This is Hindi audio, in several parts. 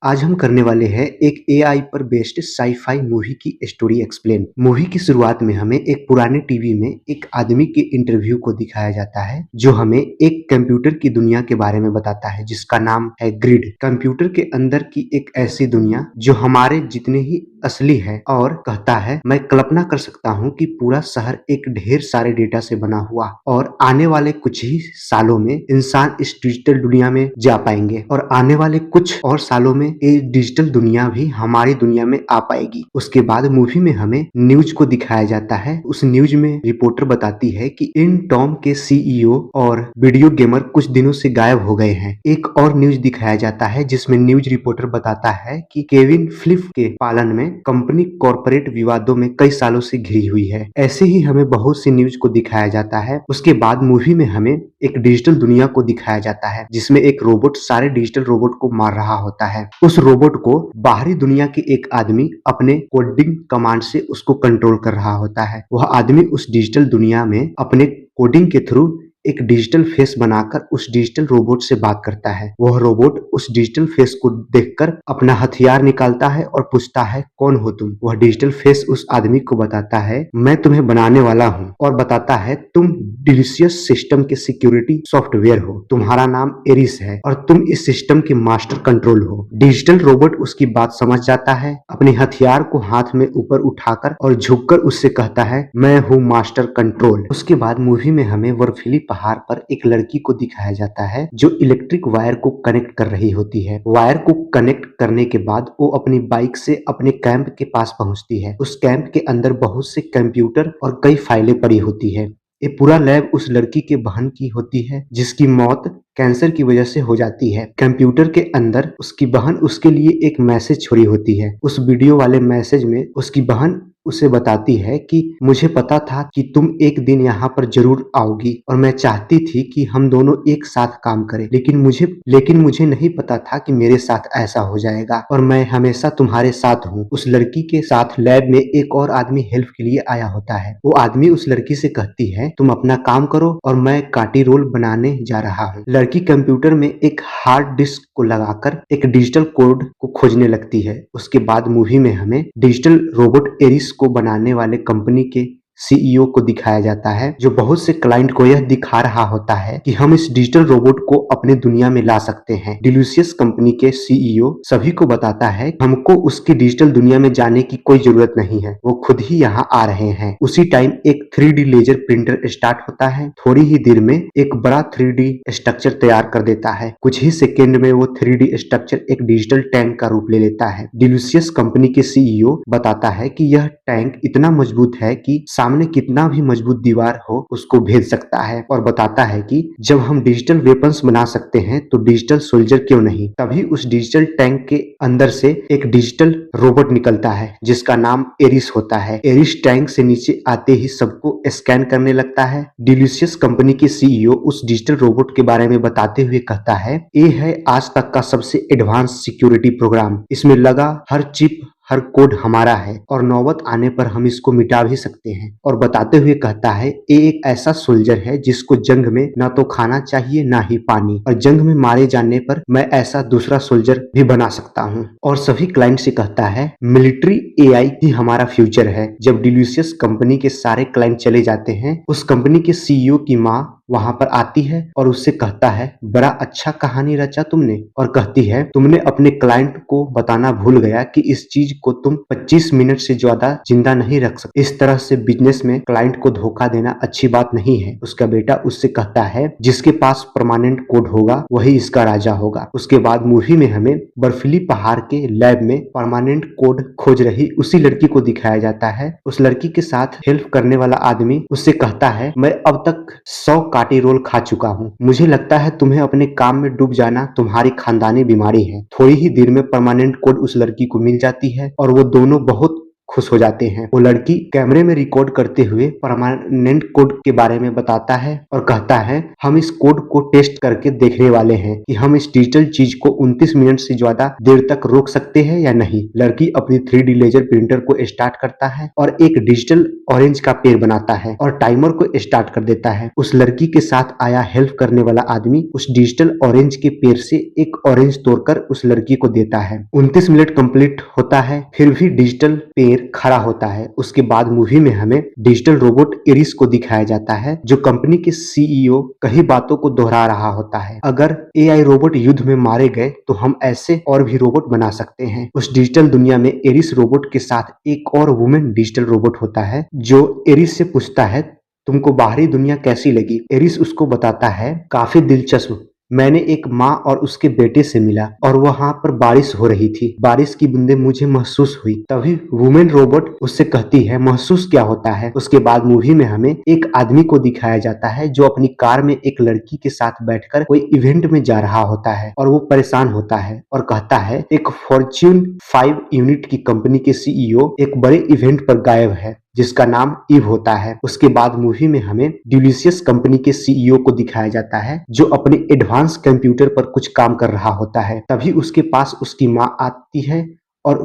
आज हम करने वाले हैं एक एआई पर बेस्ड साई-फाई मूवी की स्टोरी एक्सप्लेन। मूवी की शुरुआत में हमें एक पुराने टीवी में एक आदमी के इंटरव्यू को दिखाया जाता है जो हमें एक कंप्यूटर की दुनिया के बारे में बताता है जिसका नाम है ग्रिड। कंप्यूटर के अंदर की एक ऐसी दुनिया जो हमारे जितने ही असली है और कहता है मैं कल्पना कर सकता हूँ कि पूरा शहर एक ढेर सारे डेटा से बना हुआ और आने वाले कुछ ही सालों में इंसान इस डिजिटल दुनिया में जा पाएंगे और आने वाले कुछ और सालों में ये डिजिटल दुनिया भी हमारी दुनिया में आ पाएगी। उसके बाद मूवी में हमें न्यूज को दिखाया जाता है। उस न्यूज में रिपोर्टर बताती है कि इन टॉम के सीईओ और वीडियो गेमर कुछ दिनों से गायब हो गए हैं। एक और न्यूज दिखाया जाता है जिसमें न्यूज रिपोर्टर बताता है कि केविन फ्लिप के पालन में कंपनी कॉर्पोरेट विवादों में कई सालों से घिरी हुई है। ऐसे ही हमें बहुत सी न्यूज को दिखाया जाता है। उसके बाद मूवी में हमें एक डिजिटल दुनिया को दिखाया जाता है जिसमें एक रोबोट सारे डिजिटल रोबोट को मार रहा होता है। उस रोबोट को बाहरी दुनिया के एक आदमी अपने कोडिंग कमांड से उसको कंट्रोल कर रहा होता है। वह आदमी उस डिजिटल दुनिया में अपने कोडिंग के थ्रू एक डिजिटल फेस बनाकर उस डिजिटल रोबोट से बात करता है। वह रोबोट उस डिजिटल फेस को देखकर अपना हथियार निकालता है और पूछता है कौन हो तुम। वह डिजिटल फेस उस आदमी को बताता है मैं तुम्हें बनाने वाला हूँ और बताता है तुम डिलीशियस सिस्टम के सिक्योरिटी सॉफ्टवेयर हो, तुम्हारा नाम एरिस है और तुम इस सिस्टम के मास्टर कंट्रोल हो। डिजिटल रोबोट उसकी बात समझ जाता है, अपने हथियार को हाथ में ऊपर उठाकर और झुककर उससे कहता है मैं हूँ मास्टर कंट्रोल। उसके बाद मूवी में हमें बर्फीली पहाड़ पर एक लड़की को दिखाया जाता है जो इलेक्ट्रिक वायर को कनेक्ट कर रही होती है। वायर को कनेक्ट करने के बाद वो अपनी बाइक से अपने कैंप के पास पहुंचती है। उस कैंप के अंदर बहुत से कंप्यूटर और कई फाइलें पड़ी होती है। ये पूरा लैब उस लड़की के बहन की होती है जिसकी मौत कैंसर की वजह से हो जाती है। कंप्यूटर के अंदर उसकी बहन उसके लिए एक मैसेज छोड़ी होती है। उस वीडियो वाले मैसेज में उसकी बहन उसे बताती है कि मुझे पता था कि तुम एक दिन यहाँ पर जरूर आओगी और मैं चाहती थी कि हम दोनों एक साथ काम करें, लेकिन मुझे नहीं पता था कि मेरे साथ ऐसा हो जाएगा और मैं हमेशा तुम्हारे साथ हूँ। उस लड़की के साथ लैब में एक और आदमी हेल्प के लिए आया होता है। वो आदमी उस लड़की से कहती है तुम अपना काम करो और मैं काटी रोल बनाने जा रहा हूँ। लड़की कंप्यूटर में एक हार्ड डिस्क को लगाकर एक डिजिटल कोड को खोजने लगती है। उसके बाद मूवी में हमें डिजिटल रोबोट एरिस को बनाने वाले कंपनी के सीईओ को दिखाया जाता है जो बहुत से क्लाइंट को यह दिखा रहा होता है कि हम इस डिजिटल रोबोट को अपने दुनिया में ला सकते हैं। डिलीशियस कंपनी के सीईओ सभी को बताता है हमको उसकी डिजिटल दुनिया में जाने की कोई जरूरत नहीं है, वो खुद ही यहाँ आ रहे हैं। उसी टाइम एक 3D लेजर प्रिंटर स्टार्ट होता है। थोड़ी ही देर में एक बड़ा 3D स्ट्रक्चर तैयार कर देता है। कुछ ही सेकेंड में वो 3D स्ट्रक्चर एक डिजिटल टैंक का रूप ले लेता है। डिलीशियस कंपनी के सीईओ बताता है कि यह टैंक इतना मजबूत है कि सामने कितना भी मजबूत दीवार हो उसको भेद सकता है और बताता है कि जब हम डिजिटल वेपन्स बना सकते हैं तो डिजिटल सोल्जर क्यों नहीं। तभी उस डिजिटल टैंक के अंदर से एक डिजिटल रोबोट निकलता है जिसका नाम एरिस होता है। एरिस टैंक से नीचे आते ही सबको स्कैन करने लगता है। डिलीशियस कंपनी के सीईओ उस डिजिटल रोबोट के बारे में बताते हुए कहता है ये है आज तक का सबसे एडवांस सिक्योरिटी प्रोग्राम, इसमें लगा हर चिप हर कोड हमारा है और नौबत आने पर हम इसको मिटा भी सकते हैं। और बताते हुए कहता है ये एक ऐसा सोल्जर है जिसको जंग में ना तो खाना चाहिए ना ही पानी, और जंग में मारे जाने पर मैं ऐसा दूसरा सोल्जर भी बना सकता हूँ। और सभी क्लाइंट से कहता है मिलिट्री एआई ही हमारा फ्यूचर है। जब डिलीशियस कंपनी के सारे क्लाइंट चले जाते हैं उस कंपनी के सीईओ की माँ वहां पर आती है और उससे कहता है बड़ा अच्छा कहानी रचा तुमने, और कहती है तुमने अपने क्लाइंट को बताना भूल गया कि इस चीज को तुम 25 मिनट से ज्यादा जिंदा नहीं रख सकते। इस तरह से बिजनेस में क्लाइंट को धोखा देना अच्छी बात नहीं है। उसका बेटा उससे कहता है जिसके पास परमानेंट कोड होगा वही इसका राजा होगा। उसके बाद मूवी में हमें बर्फीली पहाड़ के लैब में परमानेंट कोड खोज रही उसी लड़की को दिखाया जाता है। उस लड़की के साथ हेल्प करने वाला आदमी उससे कहता है मैं अब तक 100 काटी रोल खा चुका हूँ, मुझे लगता है तुम्हें अपने काम में डूब जाना तुम्हारी खानदानी बीमारी है। थोड़ी ही देर में परमानेंट कोड उस लड़की को मिल जाती है और वो दोनों बहुत खुश हो जाते हैं। वो लड़की कैमरे में रिकॉर्ड करते हुए परमानेंट कोड के बारे में बताता है और कहता है, हम इस कोड को टेस्ट करके देखने वाले हैं कि हम इस डिजिटल चीज को 29 मिनट से ज्यादा देर तक रोक सकते हैं या नहीं। लड़की अपनी 3D लेजर प्रिंटर को स्टार्ट करता है और एक डिजिटल ऑरेंज का पेड़ बनाता है और टाइमर को स्टार्ट कर देता है। उस लड़की के साथ आया हेल्प करने वाला आदमी उस डिजिटल ऑरेंज के पेड़ से एक ऑरेंज तोड़कर उस लड़की को देता है। 29 मिनट कंप्लीट होता है, फिर भी डिजिटल पेड़ खड़ा होता है। उसके बाद मूवी में हमें डिजिटल रोबोट एरिस को दिखाया जाता है, जो कंपनी के सीईओ कई बातों को दोहरा रहा होता है। अगर एआई रोबोट युद्ध में मारे गए तो हम ऐसे और भी रोबोट बना सकते हैं। उस डिजिटल दुनिया में एरिस रोबोट के साथ एक और वुमेन डिजिटल रोबोट होता है, जो एरिस से पूछता है, तुमको बाहरी दुनिया कैसी लगी? एरिस उसको बताता है, काफी दिलचस्प। मैंने एक माँ और उसके बेटे से मिला और वहां पर बारिश हो रही थी। बारिश की बूंदें मुझे महसूस हुई। तभी वुमेन रोबोट उससे कहती है, महसूस क्या होता है? उसके बाद मूवी में हमें एक आदमी को दिखाया जाता है जो अपनी कार में एक लड़की के साथ बैठकर कोई इवेंट में जा रहा होता है और वो परेशान होता है और कहता है, एक फॉर्च्यून 5 यूनिट की कंपनी के सीईओ एक बड़े इवेंट पर गायब है जिसका नाम इव होता है। उसके बाद मूवी में हमें डिलीशियस कंपनी के सीईओ को दिखाया जाता है जो अपने एडवांस कंप्यूटर पर कुछ काम कर रहा होता है। तभी उसके पास उसकी माँ आती है और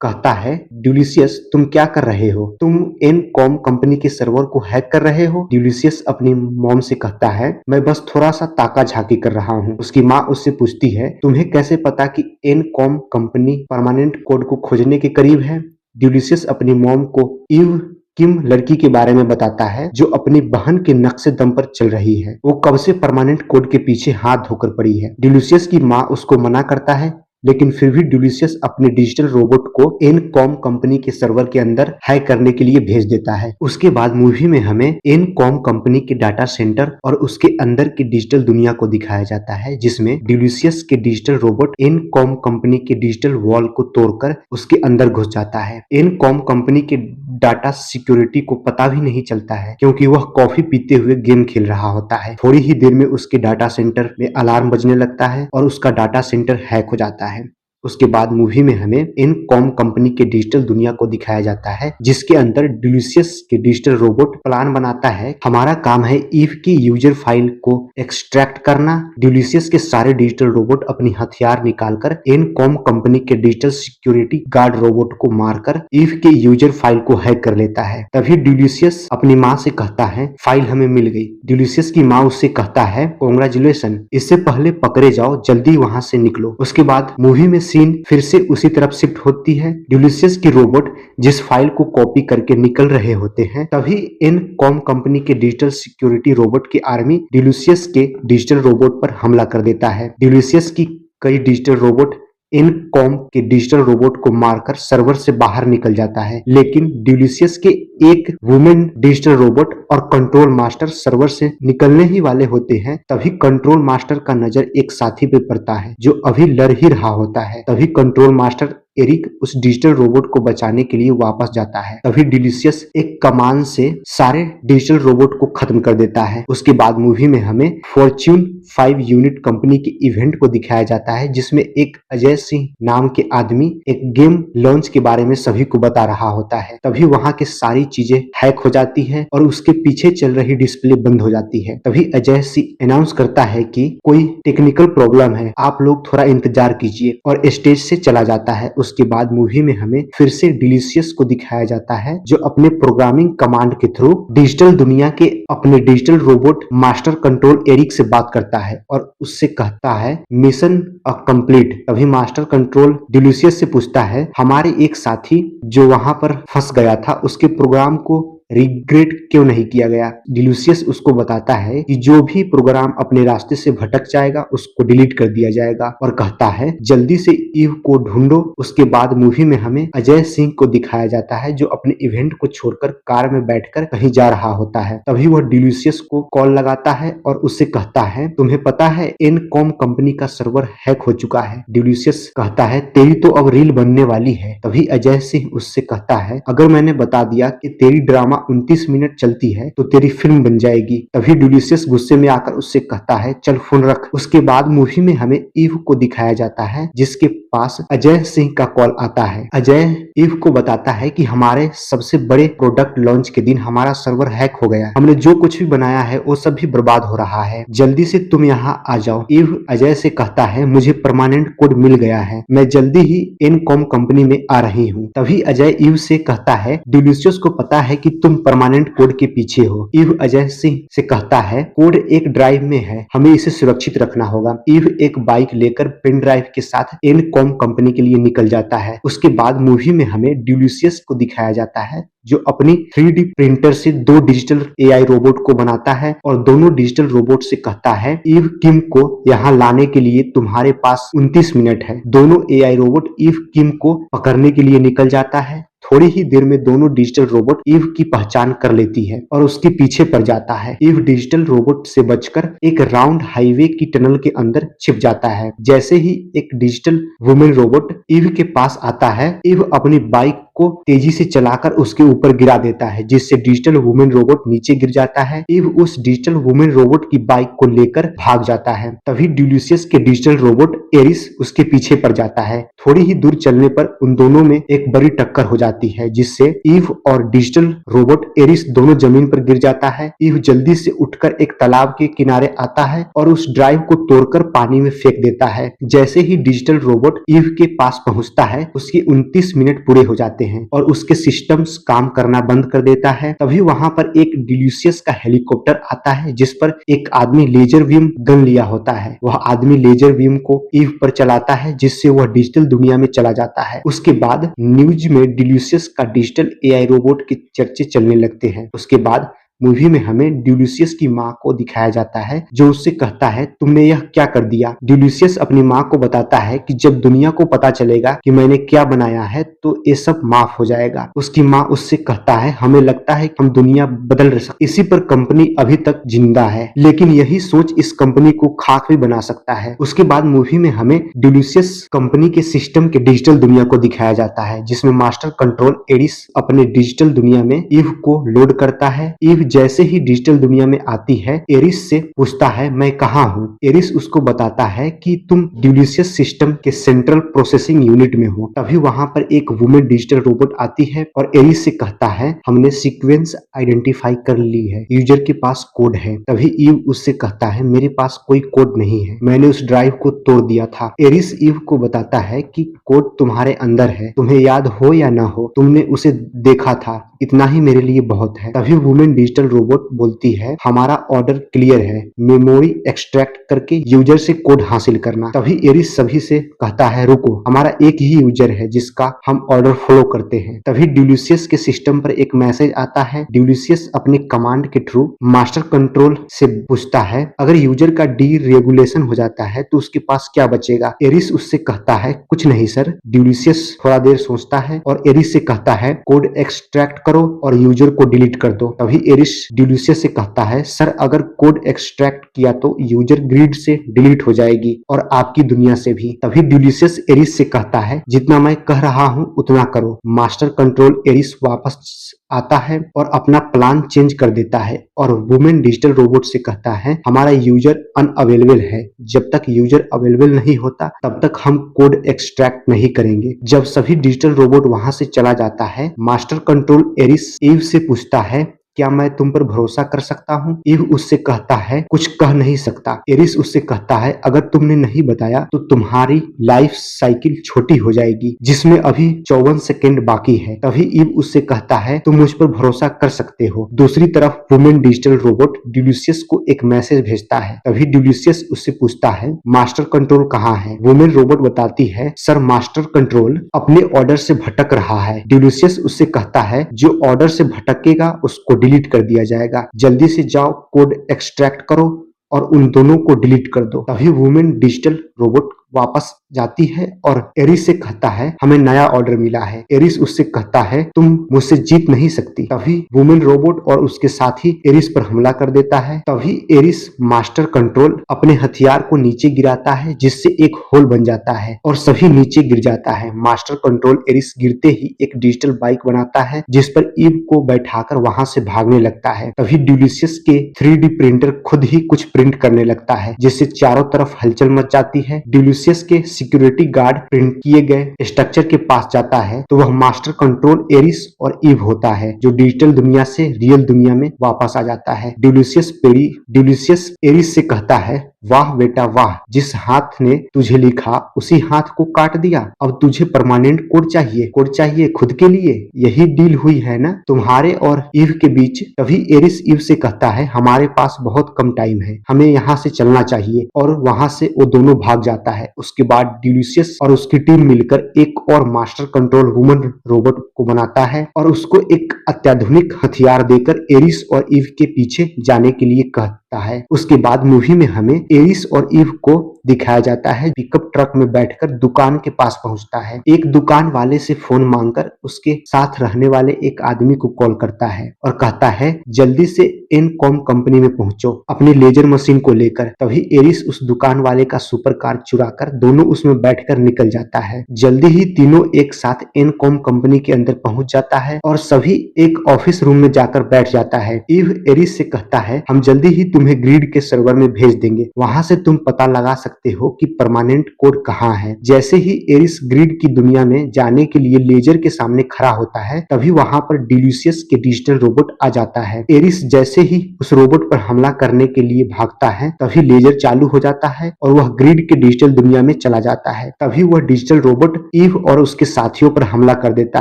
कहता है, डिलीशियस तुम क्या कर रहे हो? तुम एनकॉम कंपनी के सर्वर को हैक कर रहे हो? डिलीशियस अपनी मॉम से कहता है, मैं बस थोड़ा सा ताका झाकी कर रहा हूँ। उसकी माँ उससे पूछती है, तुम्हें कैसे पता कि एनकॉम कंपनी परमानेंट कोड को खोजने के करीब है? डिलीशियस अपनी मॉम को इव किम लड़की के बारे में बताता है जो अपनी बहन के नक्शे दम पर चल रही है। वो कब से परमानेंट कोड के पीछे हाथ धोकर पड़ी है। डिलीशियस की माँ उसको मना करता है, लेकिन फिर भी डिलीशियस अपने डिजिटल रोबोट को एनकॉम कंपनी के सर्वर के अंदर हैक करने के लिए भेज देता है। उसके बाद मूवी में हमें एनकॉम कंपनी के डाटा सेंटर और उसके अंदर की डिजिटल दुनिया को दिखाया जाता है, जिसमें डिलीशियस के डिजिटल रोबोट एनकॉम कंपनी के डिजिटल वॉल को तोड़कर उसके अंदर घुस जाता है। एनकॉम कंपनी के डाटा सिक्योरिटी को पता भी नहीं चलता है क्योंकि वह कॉफी पीते हुए गेम खेल रहा होता है। थोड़ी ही देर में उसके डाटा सेंटर में अलार्म बजने लगता है और उसका डाटा सेंटर हैक हो जाता है। उसके बाद मूवी में हमें इनकॉम कंपनी के डिजिटल दुनिया को दिखाया जाता है, जिसके अंदर डिलीशियस के डिजिटल रोबोट प्लान बनाता है, हमारा काम है ईव की यूजर फाइल को एक्सट्रैक्ट करना। डिलीशियस के सारे डिजिटल रोबोट अपनी हथियार निकालकर इनकॉम कंपनी के डिजिटल सिक्योरिटी गार्ड रोबोट को मारकर ईव के यूजर फाइल को हैक कर लेता है। तभी डिलीशियस अपनी माँ से कहता है, फाइल हमें मिल गई। डिलीशियस की माँ उससे कहता है, कांग्रेचुलेशन, इससे पहले पकड़े जाओ, जल्दी वहां से निकलो। उसके बाद मूवी में सीन फिर से उसी तरफ शिफ्ट होती है। डिलीशियस की रोबोट जिस फाइल को कॉपी करके निकल रहे होते हैं, तभी इनकॉम कंपनी के डिजिटल सिक्योरिटी रोबोट की आर्मी डिलीशियस के डिजिटल रोबोट पर हमला कर देता है। डिलीशियस की कई डिजिटल रोबोट इनकॉम के डिजिटल रोबोट को मारकर सर्वर से बाहर निकल जाता है, लेकिन डिलीशियस के एक वुमेन डिजिटल रोबोट और कंट्रोल मास्टर सर्वर से निकलने ही वाले होते हैं। तभी कंट्रोल मास्टर का नजर एक साथी पे पड़ता है जो अभी लड़ ही रहा होता है। तभी कंट्रोल मास्टर एरिक उस डिजिटल रोबोट को बचाने के लिए वापस जाता है। तभी डिलीशियस एक कमान से सारे डिजिटल रोबोट को खत्म कर देता है। उसके बाद मूवी में हमें फॉर्च्यून 5 यूनिट कंपनी के इवेंट को दिखाया जाता है, जिसमें एक अजय सिंह नाम के आदमी एक गेम लॉन्च के बारे में सभी को बता रहा होता है। तभी वहां की सारी चीजें हैक हो जाती है और उसके पीछे चल रही डिस्प्ले बंद हो जाती है। तभी अजय सिंह अनाउंस करता है कि कोई टेक्निकल प्रॉब्लम है, आप लोग थोड़ा इंतजार कीजिए, और स्टेज से चला जाता है। उसके बाद मूवी में हमें फिर से डिलीशियस को दिखाया जाता है जो अपने प्रोग्रामिंग कमांड के थ्रू डिजिटल दुनिया के अपने digital robot master control Eric से बात करता है और उससे कहता है, मिशन कंप्लीट। तभी मास्टर कंट्रोल डिलीशियस से पूछता है, हमारे एक साथी जो वहां पर फंस गया था उसके प्रोग्राम को रिग्रेट क्यों नहीं किया गया? डिलीशियस उसको बताता है कि जो भी प्रोग्राम अपने रास्ते से भटक जाएगा उसको डिलीट कर दिया जाएगा, और कहता है जल्दी से ईव को ढूंढो। उसके बाद मूवी में हमें अजय सिंह को दिखाया जाता है जो अपने इवेंट को छोड़कर कार में बैठकर कहीं जा रहा होता है। तभी वह डिलीशियस को कॉल लगाता है और उससे कहता है, तुम्हें पता है इनकॉम कंपनी का सर्वर हैक हो चुका है। डिलीशियस कहता है, तेरी तो अब रील बनने वाली है। तभी अजय सिंह उससे कहता है, अगर मैंने बता दिया कि तेरी ड्रामा यहाँ 29 मिनट चलती है तो तेरी फिल्म बन जाएगी। तभी ड्यूलिशियस गुस्से में आकर उससे कहता है चल फोन रख। उसके बाद मूवी में हमें ईव को दिखाया जाता है जिसके पास अजय सिंह का कॉल आता है। अजय ईव को बताता है कि हमारे सबसे बड़े प्रोडक्ट लॉन्च के दिन हमारा सर्वर हैक हो गया। हमने जो कुछ भी बनाया है वो सब भी बर्बाद हो रहा है, जल्दी से तुम यहाँ आ जाओ। ईव अजय से कहता है मुझे परमानेंट कोड मिल गया है, मैं जल्दी ही एनकॉम कंपनी में आ रही हूँ। तभी अजय ईव से कहता है ड्यूलिशियस को पता है कि तुम परमानेंट कोड के पीछे हो। ईव अजय सिंह से कहता है कोड एक ड्राइव में है, हमें इसे सुरक्षित रखना होगा। ईव एक बाइक लेकर पेन ड्राइव के साथ एनकॉम कंपनी के लिए निकल जाता है। उसके बाद मूवी में हमें ड्यूलिशियस को दिखाया जाता है जो अपनी 3D प्रिंटर से 2 डिजिटल एआई रोबोट को बनाता है और दोनों डिजिटल रोबोट से कहता है ईव किम को यहाँ लाने के लिए तुम्हारे पास 29 मिनट है। दोनों एआई रोबोट ईव किम को पकड़ने के लिए निकल जाता है। थोड़ी ही देर में दोनों डिजिटल रोबोट ईव की पहचान कर लेती है और उसके पीछे पड़ जाता है। ईव डिजिटल रोबोट से बचकर एक राउंड हाईवे की टनल के अंदर छिप जाता है। जैसे ही एक डिजिटल वुमेन रोबोट ईव के पास आता है, ईव अपनी बाइक को तेजी से चलाकर उसके ऊपर गिरा देता है जिससे डिजिटल वुमेन रोबोट नीचे गिर जाता है। ईव उस डिजिटल वुमेन रोबोट की बाइक को लेकर भाग जाता है। तभी ड्यूलिशियस के डिजिटल रोबोट एरिस उसके पीछे पड़ जाता है। थोड़ी ही दूर चलने पर उन दोनों में एक बड़ी टक्कर हो जाती है जिससे ईव और डिजिटल रोबोट एरिस दोनों जमीन पर गिर जाता है। ईव जल्दी से उठकर एक तालाब के किनारे आता है और उस ड्राइव को तोड़कर पानी में फेंक देता है। जैसे ही डिजिटल रोबोट ईव के पास पहुंचता है, उसके 29 मिनट पूरे हो जाते हैं और उसके सिस्टम्स काम करना बंद कर देता है। तभी वहां पर एक ड्यूलिशियस का हेलीकॉप्टर आता है जिस पर एक आदमी लेजर बीम गन लिया होता है। वह आदमी लेजर बीम को ईव पर चलाता है जिससे वह डिजिटल दुनिया में चला जाता है। उसके बाद न्यूज में ड्यूलिशियस का डिजिटल एआई रोबोट के चर्चे चलने लगते हैं। उसके बाद मूवी में हमें ड्यूलिशियस की माँ को दिखाया जाता है जो उससे कहता है तुमने यह क्या कर दिया। ड्यूलिशियस अपनी माँ को बताता है कि जब दुनिया को पता चलेगा कि मैंने क्या बनाया है तो ये सब माफ हो जाएगा। उसकी माँ उससे कहता है हमें लगता है कि हम दुनिया बदल सकते, इसी पर कंपनी अभी तक जिंदा है, लेकिन यही सोच इस कंपनी को खाक भी बना सकता है। उसके बाद मूवी में हमें ड्यूलिशियस कंपनी के सिस्टम के डिजिटल दुनिया को दिखाया जाता है जिसमें मास्टर कंट्रोल एरिस अपने डिजिटल दुनिया में ईव को लोड करता है। ईव जैसे ही डिजिटल दुनिया में आती है, एरिस से पूछता है मैं कहाँ हूँ। एरिस उसको बताता है कि तुम ड्यूलिशियस सिस्टम के सेंट्रल प्रोसेसिंग यूनिट में हो। तभी वहां पर एक वुमेन डिजिटल रोबोट आती है और एरिस से कहता है हमने सीक्वेंस आइडेंटिफाई कर ली है, यूजर के पास कोड है। तभी ईव उससे कहता है मेरे पास कोई कोड नहीं है, मैंने उस ड्राइव को तोड़ दिया था। एरिस ईव को बताता है कि कोड तुम्हारे अंदर है, तुम्हें याद हो या ना हो, तुमने उसे देखा था, इतना ही मेरे लिए बहुत है। तभी वुमेन डिजिटल रोबोट बोलती है हमारा ऑर्डर क्लियर है, मेमोरी एक्सट्रैक्ट करके यूजर से कोड हासिल करना। तभी एरिस सभी से कहता है रुको, हमारा एक ही यूजर है जिसका हम ऑर्डर फॉलो करते हैं। तभी ड्यूलिशियस के सिस्टम पर एक मैसेज आता है। ड्यूलिशियस अपने कमांड के थ्रू मास्टर कंट्रोल से पूछता है अगर यूजर का डी रेगुलेशन हो जाता है तो उसके पास क्या बचेगा। एरिस उससे कहता है कुछ नहीं सर। ड्यूलिशियस थोड़ा देर सोचता है और एरिस से कहता है कोड एक्सट्रैक्ट करो और यूजर को डिलीट कर दो। तभी एरिस ड्यूलिशियस से कहता है सर अगर कोड एक्सट्रैक्ट किया तो यूजर ग्रिड से डिलीट हो जाएगी और आपकी दुनिया से भी। तभी ड्यूलिशियस एरिस से कहता है जितना मैं कह रहा हूँ उतना करो। मास्टर कंट्रोल एरिस वापस आता है और अपना प्लान चेंज कर देता है और वुमेन डिजिटल रोबोट से कहता है हमारा यूजर अनअवेलेबल है, जब तक यूजर अवेलेबल नहीं होता तब तक हम कोड एक्सट्रैक्ट नहीं करेंगे। जब सभी डिजिटल रोबोट वहां से चला जाता है, मास्टर कंट्रोल एरिस ईव से पूछता है क्या मैं तुम पर भरोसा कर सकता हूँ। ईव उससे कहता है कुछ कह नहीं सकता। एरिस उससे कहता है अगर तुमने नहीं बताया तो तुम्हारी लाइफ साइकिल छोटी हो जाएगी जिसमें अभी 54 सेकेंड बाकी है। तभी ईव उससे कहता है तुम मुझ पर भरोसा कर सकते हो। दूसरी तरफ वुमेन डिजिटल रोबोट ड्यूलिशियस को एक मैसेज भेजता है। तभी ड्यूलिशियस उससे पूछता है मास्टर कंट्रोल कहाँ है। वुमेन रोबोट बताती है सर मास्टर कंट्रोल अपने ऑर्डर से भटक रहा है। ड्यूलिशियस उससे कहता है जो ऑर्डर से भटकेगा उसको डिलीट कर दिया जाएगा, जल्दी से जाओ कोड एक्सट्रैक्ट करो और उन दोनों को डिलीट कर दो। तभी वुमेन डिजिटल रोबोट वापस जाती है और एरिस से कहता है हमें नया ऑर्डर मिला है। एरिस उससे कहता है तुम मुझसे जीत नहीं सकती। तभी वुमेन रोबोट और उसके साथी एरिस पर हमला कर देता है। तभी एरिस मास्टर कंट्रोल अपने हथियार को नीचे गिराता है जिससे एक होल बन जाता है और सभी नीचे गिर जाता है। मास्टर कंट्रोल एरिस गिरते ही एक डिजिटल बाइक बनाता है जिस पर ईव को बैठाकर वहां से भागने लगता है। तभी ड्यूलिशियस के 3D प्रिंटर खुद ही कुछ प्रिंट करने लगता है जिससे चारों तरफ हलचल मच जाती है। ड्यूलिशियस के सिक्योरिटी गार्ड प्रिंट किए गए स्ट्रक्चर के पास जाता है तो वह मास्टर कंट्रोल एरिस और ईव होता है जो डिजिटल दुनिया से रियल दुनिया में वापस आ जाता है। ड्यूलिशियस एरिस से कहता है वाह बेटा वाह, जिस हाथ ने तुझे लिखा उसी हाथ को काट दिया। अब तुझे परमानेंट कोड चाहिए खुद के लिए। यही डील हुई है ना तुम्हारे और ईव के बीच। तभी एरिस ईव से कहता है हमारे पास बहुत कम टाइम है, हमें यहाँ से चलना चाहिए और वहां से वो दोनों भाग जाता है। उसके बाद ड्यूलिशियस और उसकी टीम मिलकर एक और मास्टर कंट्रोल वुमन रोबोट को बनाता है और उसको एक अत्याधुनिक हथियार देकर एरिस और ईव के पीछे जाने के लिए कहता है। उसके बाद मूवी में हमें एरिस और ईव को दिखाया जाता है पिकअप ट्रक में बैठकर दुकान के पास पहुंचता है। एक दुकान वाले से फोन मांगकर उसके साथ रहने वाले एक आदमी को कॉल करता है और कहता है जल्दी से एनकॉम कंपनी में पहुंचो अपनी लेजर मशीन को लेकर। तभी एरिस उस दुकान वाले का सुपर कार चुराकर दोनों उसमें बैठकर निकल जाता है। जल्दी ही तीनों एक साथ एनकॉम कंपनी के अंदर पहुंच जाता है और सभी एक ऑफिस रूम में जाकर बैठ जाता है। ईव एरिस से कहता है हम जल्दी ही तुम्हें ग्रिड के सर्वर में भेज देंगे, वहां से तुम पता लगा सकते हो कि परमानेंट कोड कहाँ है। जैसे ही एरिस ग्रिड की दुनिया में जाने के लिए लेजर के सामने खड़ा होता है तभी वहां पर डिल्यूशियस के डिजिटल रोबोट आ जाता है। एरिस जैसे ही उस रोबोट पर हमला करने के लिए भागता है तभी लेजर चालू हो जाता है और वह ग्रिड के डिजिटल दुनिया में चला जाता है। तभी वह डिजिटल रोबोट ईव और उसके साथियों पर हमला कर देता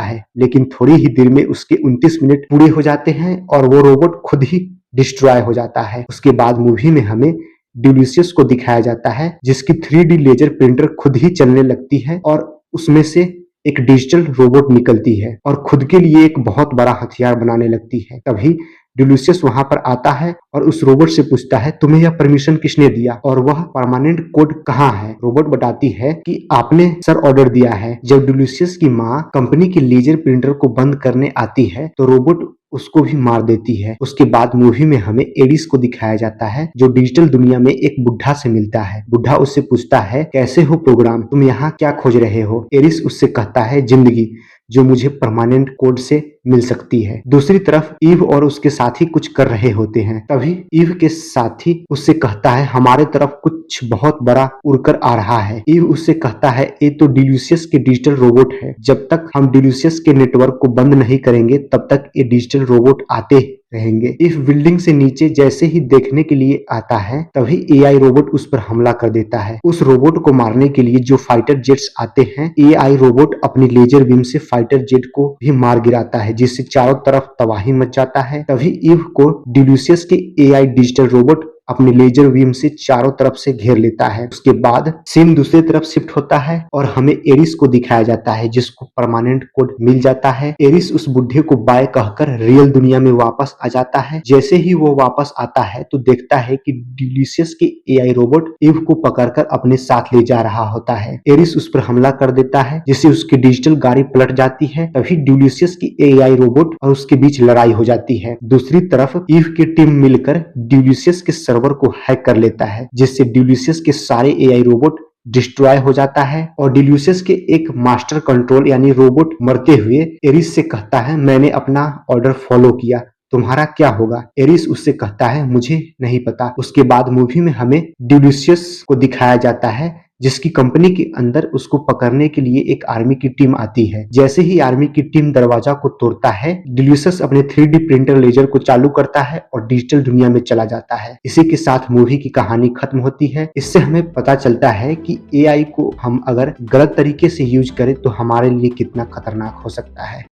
है, लेकिन थोड़ी ही देर में उसके 29 मिनट पूरे हो जाते हैं और वो रोबोट खुद ही डिस्ट्रॉय हो जाता है। उसके बाद मूवी में हमें ड्यूलिशियस को दिखाया जाता है जिसकी 3D लेजर प्रिंटर खुद ही चलने लगती है और उसमें से एक डिजिटल रोबोट निकलती है और खुद के लिए एक बहुत बड़ा हथियार बनाने लगती है। तभी ड्यूलिशियस वहां पर आता है और उस रोबोट से पूछता है तुम्हें यह परमिशन किसने दिया और वह परमानेंट कोड कहाँ है। रोबोट बताती है कि आपने सर ऑर्डर दिया है। जब ड्यूलिशियस की माँ कंपनी की लेजर प्रिंटर को बंद करने आती है तो रोबोट उसको भी मार देती है। उसके बाद मूवी में हमें एडिस को दिखाया जाता है जो डिजिटल दुनिया में एक बुढ़ा से मिलता है। बुढ़ा उससे पूछता है कैसे हो प्रोग्राम, तुम यहाँ क्या खोज रहे हो। एरिस उससे कहता है जिंदगी जो मुझे परमानेंट कोड से मिल सकती है। दूसरी तरफ ईव और उसके साथी कुछ कर रहे होते हैं। तभी ईव के साथी उससे कहता है हमारे तरफ कुछ बहुत बड़ा उड़कर आ रहा है। ईव उससे कहता है ये तो डिल्यूशियस के डिजिटल रोबोट है, जब तक हम डिल्यूशियस के नेटवर्क को बंद नहीं करेंगे तब तक ये डिजिटल रोबोट आते रहेंगे। इस बिल्डिंग से नीचे जैसे ही देखने के लिए आता है तभी एआई रोबोट उस पर हमला कर देता है। उस रोबोट को मारने के लिए जो फाइटर जेट्स आते हैं, एआई रोबोट अपनी लेजर बीम से फाइटर जेट को भी मार गिराता है जिससे चारों तरफ तबाही मच जाता है। तभी ईव को डिल्यूशियस के एआई डिजिटल रोबोट अपने लेजर बीम से चारों तरफ से घेर लेता है। उसके बाद सीन दूसरी तरफ शिफ्ट होता है और हमें एरिस को दिखाया जाता है जिसको परमानेंट कोड मिल जाता है। एरिस उस बुढ़े को बाय कहकर रियल दुनिया में वापस आ जाता है। जैसे ही वो वापस आता है तो देखता है कि डिल्यूशियस के एआई रोबोट ईव को पकड़कर अपने साथ ले जा रहा होता है। एरिस उस पर हमला कर देता है जिससे उसकी डिजिटल गाड़ी पलट जाती है। तभी डिल्यूशियस की एआई रोबोट और उसके बीच लड़ाई हो जाती है। दूसरी तरफ ईव की टीम मिलकर डिल्यूशियस के सर्वर को हैक कर लेता है जिससे डिल्यूशियस के सारे एआई रोबोट डिस्ट्रॉय हो जाता है और डिल्यूशियस के एक मास्टर कंट्रोल यानी रोबोट मरते हुए एरिस से कहता है मैंने अपना ऑर्डर फॉलो किया, तुम्हारा क्या होगा। एरिस उससे कहता है मुझे नहीं पता। उसके बाद मूवी में हमें डिल्यूशियस को दिखाया जाता है जिसकी कंपनी के अंदर उसको पकड़ने के लिए एक आर्मी की टीम आती है। जैसे ही आर्मी की टीम दरवाजा को तोड़ता है, डिल्यूशियस अपने 3D प्रिंटर लेजर को चालू करता है और डिजिटल दुनिया में चला जाता है। इसी के साथ मूवी की कहानी खत्म होती है। इससे हमें पता चलता है कि एआई को हम अगर गलत तरीके से यूज करें तो हमारे लिए कितना खतरनाक हो सकता है।